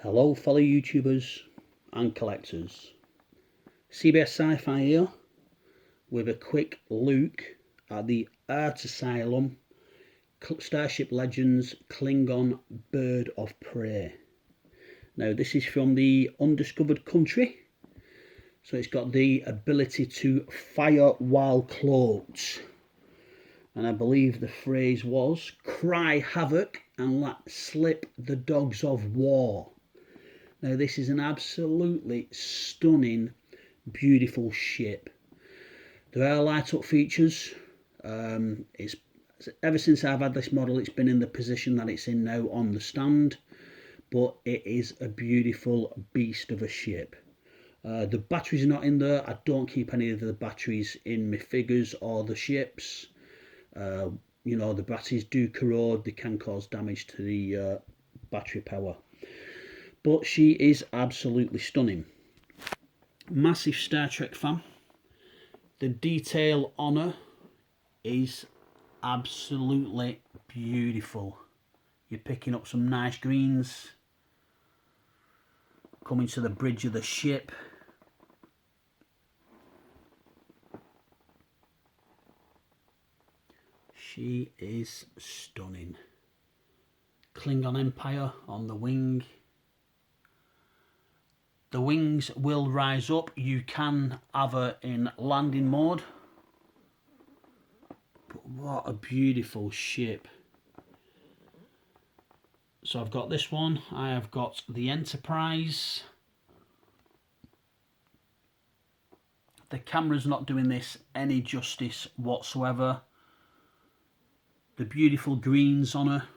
Hello fellow YouTubers and collectors, CBS Sci-Fi here with a quick look at the Art Asylum Starship Legends Klingon Bird of Prey. Now this is from the Undiscovered Country, so it's got the ability to fire while cloaked, and I believe the phrase was "cry havoc and let slip the dogs of war." Now this is an absolutely stunning, beautiful ship. There are light up features. It's ever since I've had this model, it's been in the position that it's in now on the stand, but it is a beautiful beast of a ship. The batteries are not in there. I don't keep any of the batteries in my figures or the ships. You know, the batteries do corrode, they can cause damage to the battery power. But she is absolutely stunning. Massive Star Trek fan. The detail on her is absolutely beautiful. You're picking up some nice greens. Coming to the bridge of the ship. She is stunning. Klingon Empire on the wing. The wings will rise up. You can have her in landing mode. But what a beautiful ship. So I've got this one. I have got the Enterprise. The camera's not doing this any justice whatsoever. The beautiful greens on her.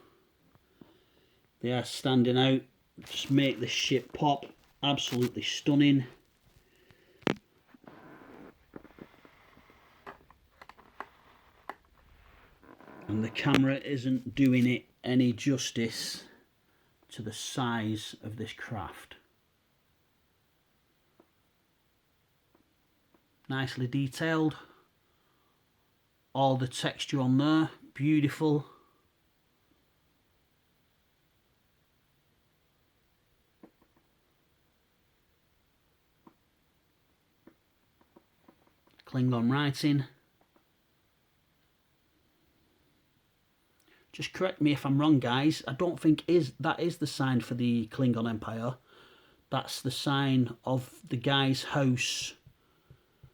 They are standing out. Just make the ship pop. Absolutely stunning. And the camera isn't doing it any justice to the size of this craft. Nicely detailed. All the texture on there, beautiful. Klingon writing. Just correct me if I'm wrong, guys. I don't think that is the sign for the Klingon Empire. That's the sign of the guy's house.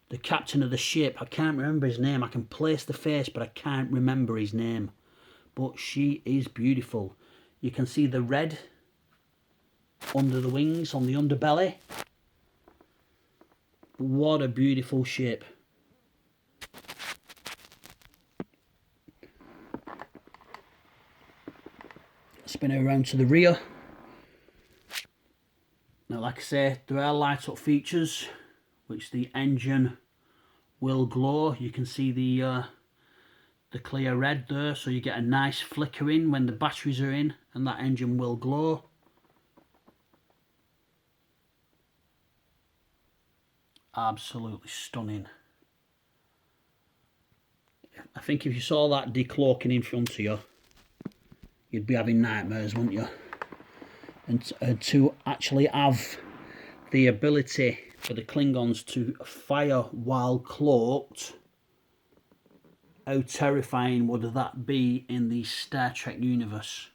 The captain of the ship. I can't remember his name. I can place the face, but I can't remember his name. But she is beautiful. You can see the red under the wings, on the underbelly. What a beautiful ship. Spin her around to the rear. Now, like I say, there are light up features, which the engine will glow. You can see the clear red there, so you get a nice flickering when the batteries are in, and that engine will glow. Absolutely stunning. I think if you saw that decloaking in front of you, you'd be having nightmares, wouldn't you? And to actually have the ability for the Klingons to fire while cloaked, how terrifying would that be in the Star Trek universe?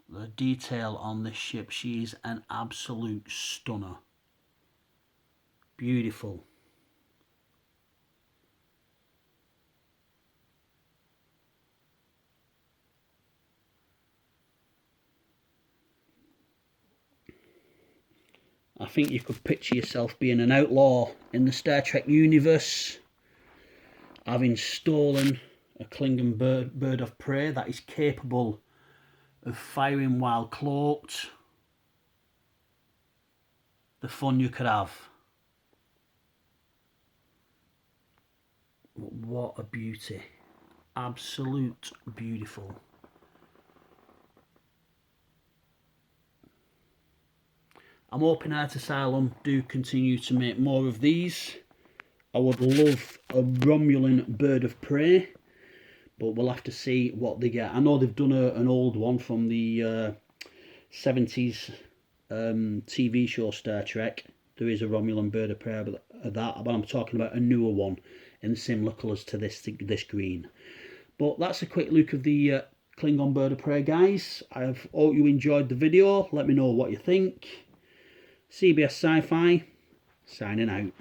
The detail on this ship, she is an absolute stunner. Beautiful. I think you could picture yourself being an outlaw in the Star Trek universe, having stolen a Klingon bird of prey that is capable of firing while cloaked. The fun you could have. What a beauty. Absolute beautiful. I'm hoping Art Asylum do continue to make more of these. I would love a Romulan bird of prey, but we'll have to see what they get. I know they've done an old one from the 70s TV show Star Trek, there is a Romulan bird of prey of that, but I'm talking about a newer one in similar colours to this green. But that's a quick look of the Klingon bird of prey, guys. I hope you enjoyed the video. Let me know what you think. CBS Sci-Fi, signing out.